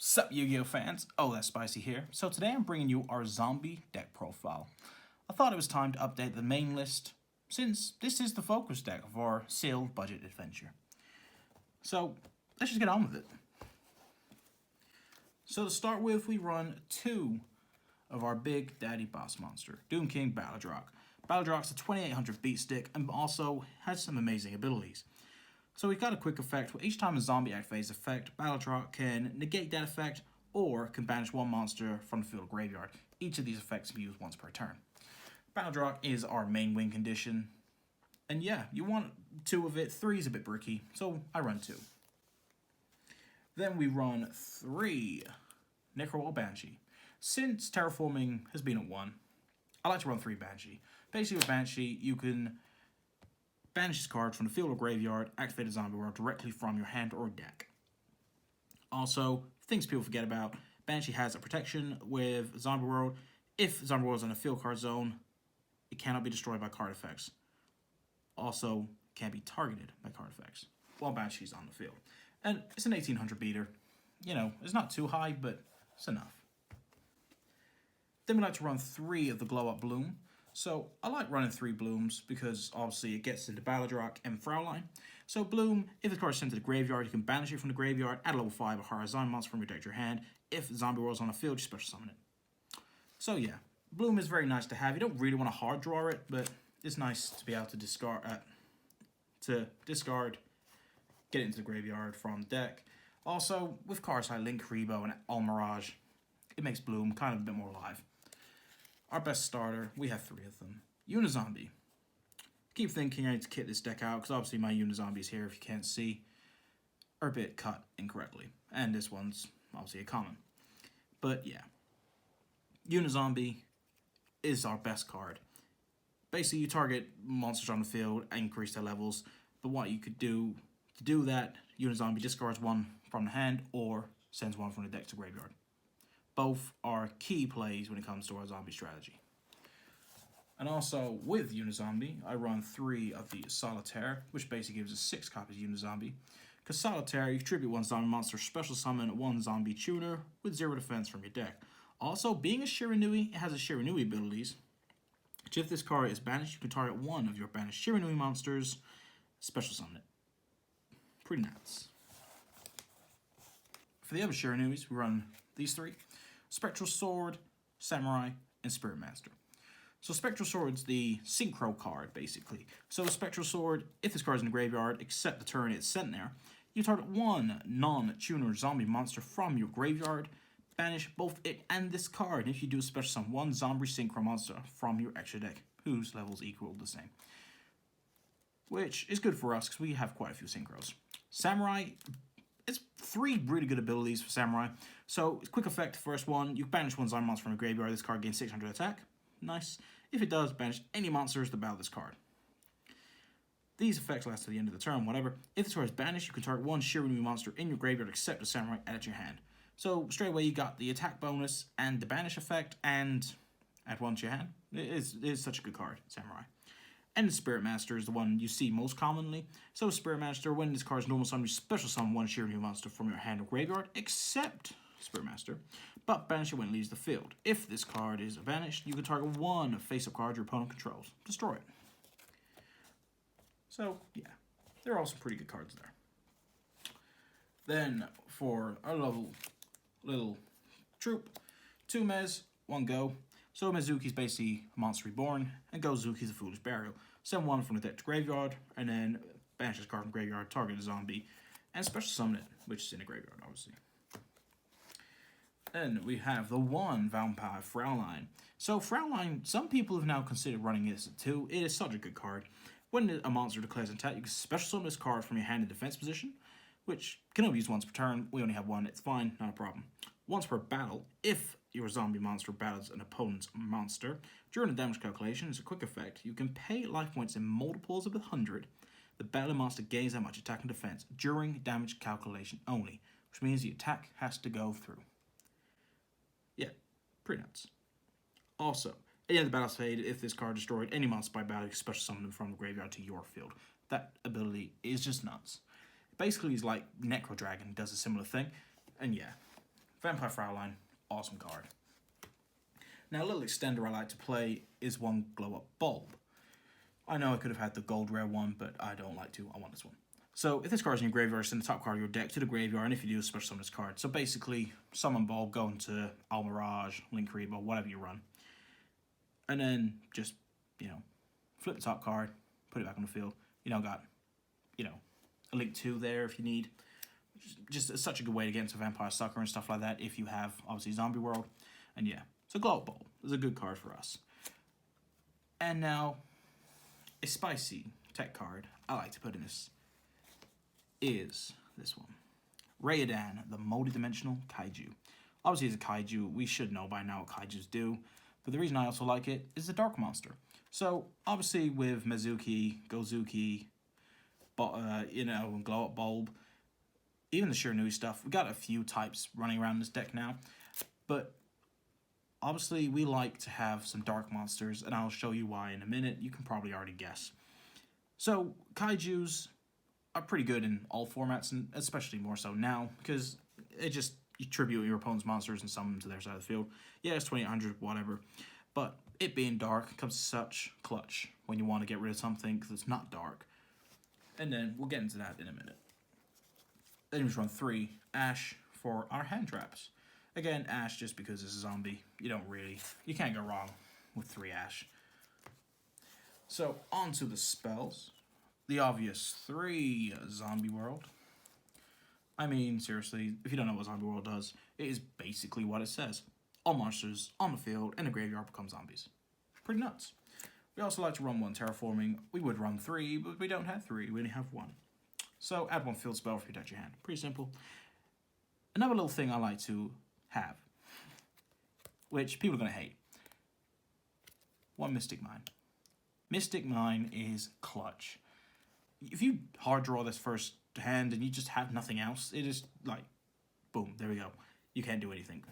Sup Yu-Gi-Oh fans, oh that's Spicy here. So today I'm bringing you our zombie deck profile. I thought it was time to update the main list, since this is the focus deck of our sealed budget adventure. So let's just get on with it. So to start with, we run two of our big daddy boss monster, Doom King Battledrock. Battledrock's a 2800 beat stick and also has some amazing abilities. So we've got a quick effect where each time a zombie activates effect, Battledrock can negate that effect or can banish one monster from the field or graveyard. Each of these effects can be used once per turn. Battledrock is our main win condition. And yeah, you want two of it. Three is a bit bricky, so I run two. Then we run three Necro Banshee. Since terraforming has been at 1, I like to run 3 Banshee. Basically with Banshee, you can banish this card from the field or graveyard, activate a zombie world directly from your hand or deck. Also, things people forget about, Banshee has a protection with Zombie World. If Zombie World is in a field card zone, it cannot be destroyed by card effects. Also, can't be targeted by card effects while Banshee's on the field. And it's an 1800 beater. You know, it's not too high, but it's enough. Then we like to run 3 of the Glow Up Bloom. So I like running 3 Blooms because obviously it gets into Battledrock and Fraulein. So Bloom, if the card is sent to the graveyard, you can banish it from the graveyard, add a level 5 a Horizon monster from your deck to your hand. If Zombie World's on the field, you special summon it. So yeah, Bloom is very nice to have. You don't really want to hard draw it, but it's nice to be able to discard, get it into the graveyard from the deck. Also, with cards like Link, Rebo, and Almirage, it makes Bloom kind of a bit more alive. Our best starter, we have 3 of them. Unizombie. Keep thinking I need to kit this deck out, because obviously my Unizombies here, if you can't see, are a bit cut incorrectly. And this one's obviously a common. But yeah. Unizombie is our best card. Basically, you target monsters on the field and increase their levels. But what you could do to do that, Unizombie discards 1 from the hand or sends 1 from the deck to graveyard. Both are key plays when it comes to our zombie strategy. And also, with Unizombie, I run 3 of the Solitaire, which basically gives us 6 copies of Unizombie. Because Solitaire, you tribute 1 zombie monster, special summon 1 zombie tuner with 0 defense from your deck. Also, being a Shiranui, it has a Shiranui abilities. Which if this card is banished, you can target 1 of your banished Shiranui monsters, special summon it. Pretty nice. For the other Shiranuis, we run these 3. Spectral Sword, Samurai, and Spirit Master. So Spectral Sword's the Synchro card, basically. So Spectral Sword, if this card's in the graveyard, except the turn it's sent there, you target 1 non-tuner zombie monster from your graveyard, banish both it and this card, and if you do, special summon 1 zombie synchro monster from your extra deck, whose levels equal the same. Which is good for us, because we have quite a few synchros. Samurai, it's 3 really good abilities for Samurai. So, quick effect, first one, you banish 1 zombie monster from the graveyard, this card gains 600 attack. Nice. If it does, banish any monsters that battle this card. These effects last to the end of the turn, whatever. If this card is banished, you can target 1 Shiranui monster in your graveyard except a Samurai, add it to your hand. So, straight away you got the attack bonus and the banish effect, and add 1 to your hand. It is such a good card, Samurai. And the Spirit Master is the one you see most commonly. So Spirit Master, when this card's normal summon, you special summon 1 Shiranui monster from your hand or graveyard, except Spirit Master, but banish it when it leaves the field. If this card is banished, you can target 1 face-up card your opponent controls. Destroy it. So, yeah, there are all some pretty good cards there. Then, for our little troop, 2 Mez, 1 Go. So Mizuki's basically a monster reborn, and Gozuki's a foolish burial. Send 1 from the deck to graveyard, and then banish this card from graveyard, target a zombie, and special summon it, which is in the graveyard, obviously. Then we have the 1 Vampire Fraulein. So Fraulein, some people have now considered running this at 2. It is such a good card. When a monster declares an attack, you can special summon this card from your hand in defense position, which can only be used once per turn. We only have 1, it's fine, not a problem. Once per battle, if your zombie monster battles an opponent's monster, during a damage calculation, as a quick effect, you can pay life points in multiples of 100. The battling monster gains that much attack and defense during damage calculation only, which means the attack has to go through. Yeah, pretty nuts. Also, at the end of the battle phase, if this card destroyed any monster by battle, you can special summon them from the graveyard to your field. That ability is just nuts. Basically, it's like Necro Dragon does a similar thing, and yeah. Vampire Fraulein, awesome card. Now, a little extender I like to play is one Glow Up Bulb. I know I could have had the gold rare one, but I don't like to. I want this one. So, if this card's in your graveyard, send the top card of your deck to the graveyard, and if you do, special summon this card. So basically, summon Bulb, go into Almirage, Link Rebo, whatever you run. And then just, flip the top card, put it back on the field. Got, a Link 2 there if you need. Just such a good way to get into Vampire Sucker and stuff like that if you have, obviously, Zombie World. And yeah, so Glow Up Bulb is a good card for us. And now, a spicy tech card I like to put in this is this one. Raodan, the multi-dimensional kaiju. Obviously, as a kaiju, we should know by now what kaijus do, but the reason I also like it is the dark monster. So, obviously, with Mizuki, Gozuki, and Glow Up Bulb, even the Shiranui stuff, we got a few types running around this deck now, but obviously, we like to have some dark monsters, and I'll show you why in a minute. You can probably already guess. So, kaijus are pretty good in all formats, and especially more so now, because you tribute your opponent's monsters and summon them to their side of the field. Yeah, it's 2800, whatever. But it being dark comes such clutch when you want to get rid of something that's not dark. And then we'll get into that in a minute. Then we just run 3 Ash for our hand traps. Again, Ash just because it's a zombie. You can't go wrong with 3 Ash. So, on to the spells. The obvious 3 Zombie World. I mean, seriously, if you don't know what Zombie World does, it is basically what it says. All monsters on the field in the graveyard become zombies. Pretty nuts. We also like to run 1 Terraforming. We would run 3, but we don't have 3. We only have 1. So, add 1 field spell to protect your hand. Pretty simple. Another little thing I like to have, which people are going to hate. 1 Mystic Mine. Mystic Mine is clutch. If you hard draw this first hand and you just have nothing else, it is like, boom, there we go. You can't do anything.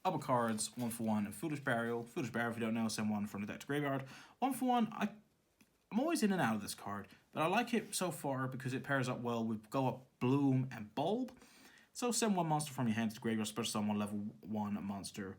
Other cards, 1 for 1, and Foolish Burial. Foolish Burial, if you don't know, send 1 from the deck to graveyard. 1 for 1, I'm always in and out of this card, but I like it so far because it pairs up well with Go Up Bloom and Bulb. So send 1 monster from your hand to the graveyard, special summon 1 level 1 monster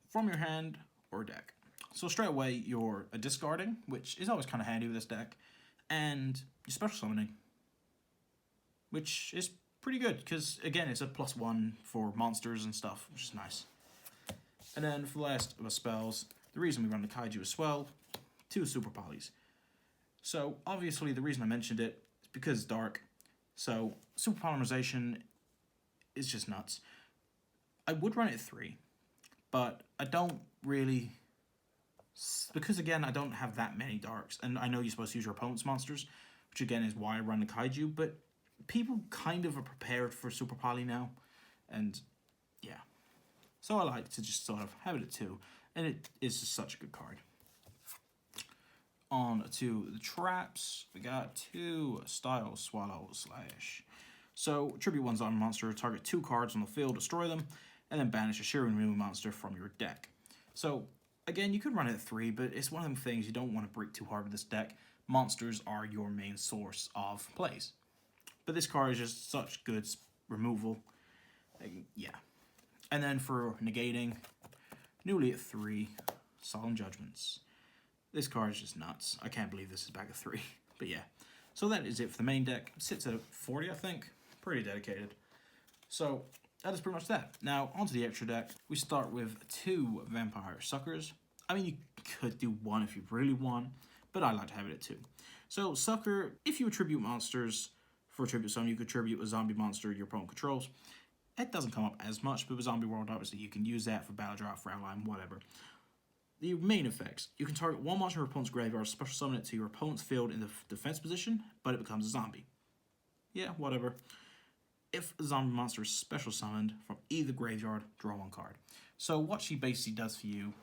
from your hand or deck. So straight away, you're discarding, which is always kind of handy with this deck, and you're special summoning, which is pretty good, because, again, it's a +1 for monsters and stuff, which is nice. And then for the last of our spells, the reason we run the Kaiju as well, 2 Super Polys. So, obviously, the reason I mentioned it is because it's dark, so Super Polymerization is just nuts. I would run it at 3, but I don't really... Because, again, I don't have that many darks, and I know you're supposed to use your opponent's monsters, which, again, is why I run the Kaiju, but people kind of are prepared for Super Poly now, and, yeah. So I like to just sort of have it at 2, and it is just such a good card. On to the traps, we got 2 Style Swallow Slash. So, tribute 1 zombie monster, target 2 cards on the field, destroy them, and then banish a Shiranui monster from your deck. So, again, you could run it at 3, but it's one of them things you don't want to break too hard with this deck. Monsters are your main source of plays. But this card is just such good removal. Yeah. And then for negating, newly at 3, Solemn Judgments. This card is just nuts. I can't believe this is back at 3. But yeah. So that is it for the main deck. It sits at 40, I think. Pretty dedicated. So that is pretty much that. Now, onto the extra deck. We start with 2 Vampire Suckers. I mean, you could do 1 if you really want, but I like to have it at 2. So, Sucker, if you attribute monsters for a tribute summon, you could tribute a zombie monster your opponent controls. It doesn't come up as much, but with Zombie World, obviously, you can use that for Battle Drop, for Outline, whatever. The main effects. You can target 1 monster in your opponent's graveyard, special summon it to your opponent's field in the defense position, but it becomes a zombie. Yeah, whatever. If a zombie monster is special summoned from either graveyard, draw 1 card. So what she basically does for you,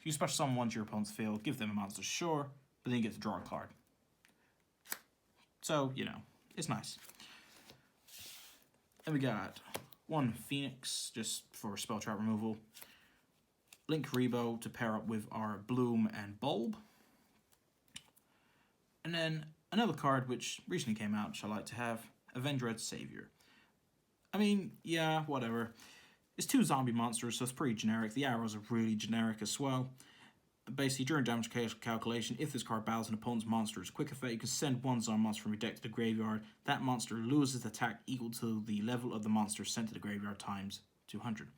if you special summon 1 to your opponent's field, give them a monster, sure, but then you get to draw a card. So, it's nice. And we got 1 Phoenix, just for spell trap removal. Link Rebo to pair up with our Bloom and Bulb. And then another card which recently came out, which I like to have, Avenged Savior. I mean, yeah, whatever. It's 2 zombie monsters, so it's pretty generic. The arrows are really generic as well. Basically, during damage calculation, if this card battles an opponent's monster's quick effect, you can send 1 zombie monster from your deck to the graveyard. That monster loses attack equal to the level of the monster sent to the graveyard times 200.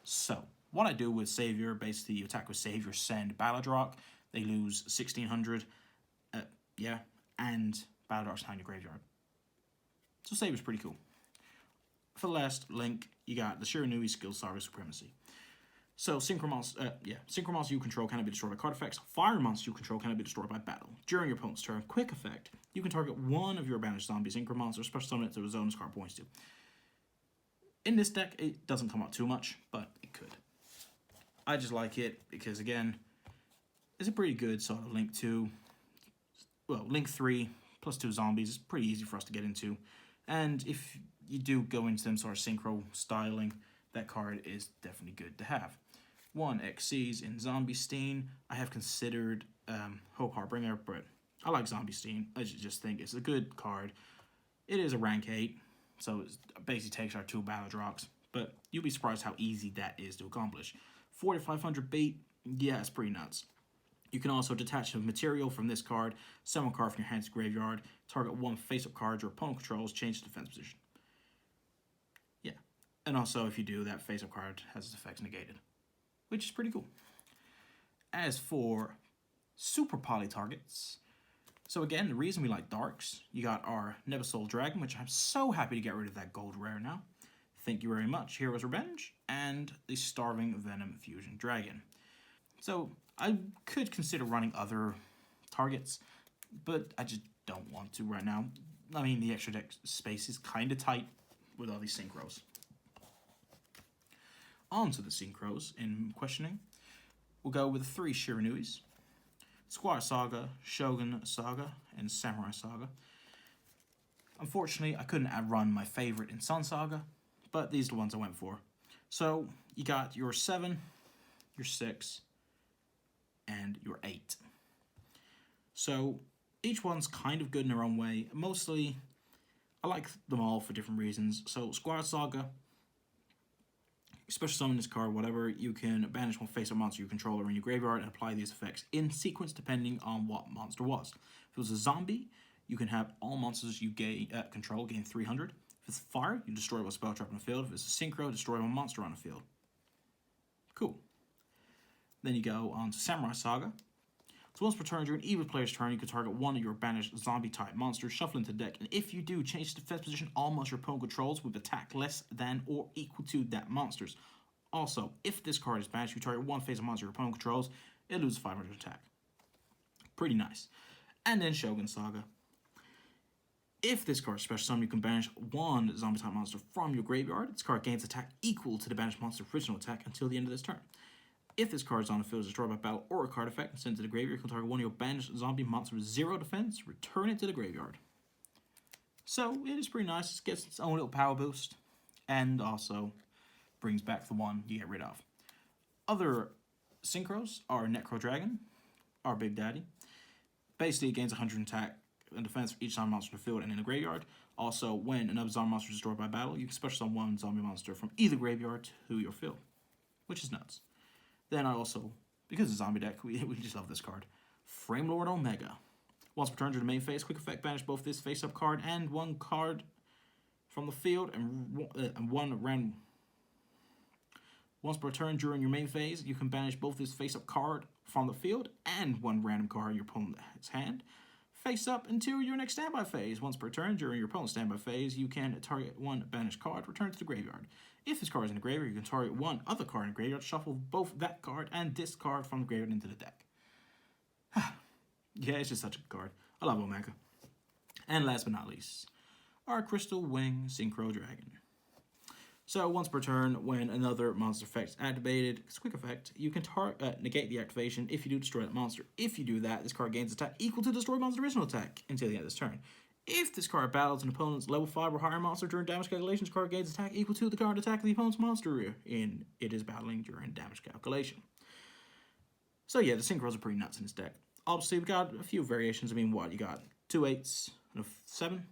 So, what I do with Savior, basically you attack with Savior, send Battledrock, they lose 1600, and Battledrock's time to graveyard. So Savior's pretty cool. For the last link, you got the Shiranui skill Saga Supremacy. So, Synchro monsters you control cannot be destroyed by card effects. Fire monsters you control cannot be destroyed by battle. During your opponent's turn, quick effect, you can target one of your banished zombie Synchro monsters, special summon it to a zone this card points to. In this deck, it doesn't come up too much, but it could. I just like it because, again, it's a pretty good sort of Link 2. Well, Link 3 plus 2 zombies is pretty easy for us to get into. And if you do go into them sort of synchro styling, that card is definitely good to have. 1 XCs in Zombie Steen. I have considered Hope Heartbringer, but I like Zombie Steen. I just think it's a good card. It is a rank 8, so it basically takes our 2 Battledrocks, but you'll be surprised how easy that is to accomplish. 4500 beat, yeah, it's pretty nuts. You can also detach a material from this card, summon a card from your hand to graveyard, target 1 face-up card your opponent controls, change the defense position. Yeah, and also if you do, that face-up card has its effects negated, which is pretty cool. As for super poly targets, so again, the reason we like darks, you got our Necro Dragon, which I'm so happy to get rid of that gold rare now. Thank you very much, Hero's Revenge, and the Starving Venom Fusion Dragon. So I could consider running other targets, but I just don't want to right now. I mean, the extra deck space is kind of tight with all these synchros. On to the synchros in questioning. We'll go with 3 Shiranuis, Squire Saga, Shogun Saga, and Samurai Saga. Unfortunately, I couldn't outrun my favorite in Sun Saga, but these are the ones I went for. So you got your 7, your 6, and your 8. So each one's kind of good in their own way. Mostly, I like them all for different reasons. So Squire Saga, special summon this card, whatever, you can banish 1 face-up monster you control or in your graveyard and apply these effects in sequence depending on what monster was. If it was a zombie, you can have all monsters you control gain 300. If it's fire, you destroy 1 spell trap on the field. If it's a synchro, destroy 1 monster on the field. Cool. Then you go on to Samurai Saga. So once per turn, during either player's turn, you can target 1 of your banished zombie-type monsters, shuffle into the deck, and if you do, change the defense position all monsters your opponent controls with attack less than or equal to that monster's. Also, if this card is banished, you target 1 face of monster your opponent controls, it loses 500 attack. Pretty nice. And then Shogun Saga. If this card is special summon, you can banish 1 zombie-type monster from your graveyard. This card gains attack equal to the banished monster's original attack until the end of this turn. If this card is on the field, is destroyed by battle or a card effect and sent to the graveyard, you can target 1 of your banished zombie monsters with 0 defense, return it to the graveyard. So it is pretty nice. It gets its own little power boost, and also brings back the one you get rid of. Other synchros are Necro Dragon, our big daddy. Basically, it gains 100 attack and defense for each zombie monster in the field and in the graveyard. Also, when another zombie monster is destroyed by battle, you can special summon 1 zombie monster from either graveyard to your field, which is nuts. Then I also, because it's a zombie deck, we just love this card. Frame Lord Omega. Once per turn to the main phase, quick effect, banish both this face-up card and 1 card from the field, and 1 random. Once per turn during your main phase, you can banish both this face-up card from the field and 1 random card in your opponent's hand. Face up until your next standby phase. Once per turn during your opponent's standby phase, you can target 1 banished card, return to the graveyard. If this card is in the graveyard, you can target 1 other card in the graveyard, shuffle both that card and this card from the graveyard into the deck. Yeah, it's just such a good card. I love Omega. And last but not least, our Crystal Wing Synchro Dragon. So once per turn, when another monster effect is activated, it's a quick effect, you can negate the activation if you do destroy that monster. If you do that, this card gains attack equal to destroy monster's original attack until the end of this turn. If this card battles an opponent's level 5 or higher monster during damage calculation, this card gains attack equal to the card attack of the opponent's monster in it is battling during damage calculation. So yeah, the synchros are pretty nuts in this deck. Obviously, we got a few variations. I mean, what? You got 2 8s and a 7.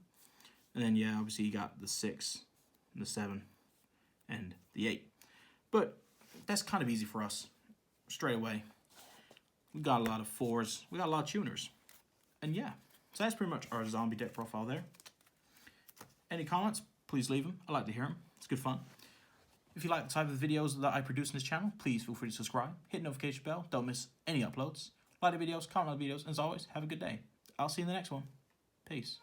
And then, yeah, obviously you got the 6 and the 7 and the 8. But that's kind of easy for us straight away. We got a lot of 4s. We got a lot of tuners. And yeah, so that's pretty much our zombie deck profile there. Any comments, please leave them. I like to hear them. It's good fun. If you like the type of videos that I produce in this channel, please feel free to subscribe. Hit the notification bell. Don't miss any uploads. Like the videos, comment on the videos. And as always, have a good day. I'll see you in the next one. Peace.